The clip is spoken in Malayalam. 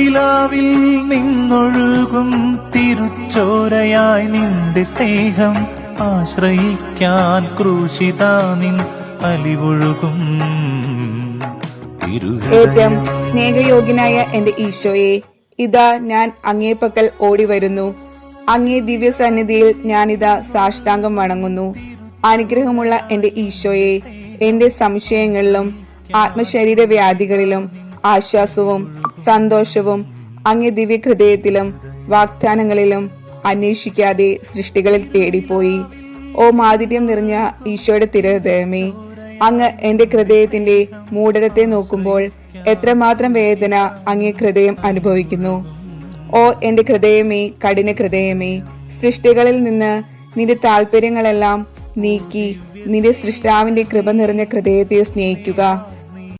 പൂനിലാവിൽ നിന്നൊഴുകും തിരുച്ചോരയായി നിന്റെ സ്നേഹം ആശ്രയിക്കാൻ ക്രൂശിതാ നിൻ അലിവൊഴുകും ഏറ്റവും സ്നേഹയോഗ്യനായ എന്റെ ഈശോയെ, ഇതാ ഞാൻ അങ്ങേ പക്കൽ ഓടി വരുന്നു. അങ്ങേ ദിവ്യ സന്നിധിയിൽ ഞാനിതാ സാഷ്ടാംഗം വണങ്ങുന്നു. അനുഗ്രഹമുള്ള എന്റെ ഈശോയെ, എന്റെ സംശയങ്ങളിലും ആത്മശരീര വ്യാധികളിലും ആശ്വാസവും സന്തോഷവും അങ്ങേ ദിവ്യ ഹൃദയത്തിലും വാഗ്ദാനങ്ങളിലും അന്വേഷിക്കാതെ സൃഷ്ടികളിൽ തേടിപ്പോയി. ഓ മാധുര്യം നിറഞ്ഞ ഈശോയുടെ തിരുഹൃദയമേ, അങ്ങ് എന്റെ ഹൃദയത്തിന്റെ മൂഢതത്തെ നോക്കുമ്പോൾ എത്രമാത്രം വേദന അങ്ങേ ഹൃദയം അനുഭവിക്കുന്നു. ഓ എന്റെ ഹൃദയമേ, കഠിന ഹൃദയമേ, സൃഷ്ടികളിൽ നിന്ന് നിന്റെ താല്പര്യങ്ങളെല്ലാം നീക്കി നിന്റെ സൃഷ്ടാവിന്റെ കൃപ നിറഞ്ഞ ഹൃദയത്തെ സ്നേഹിക്കുക.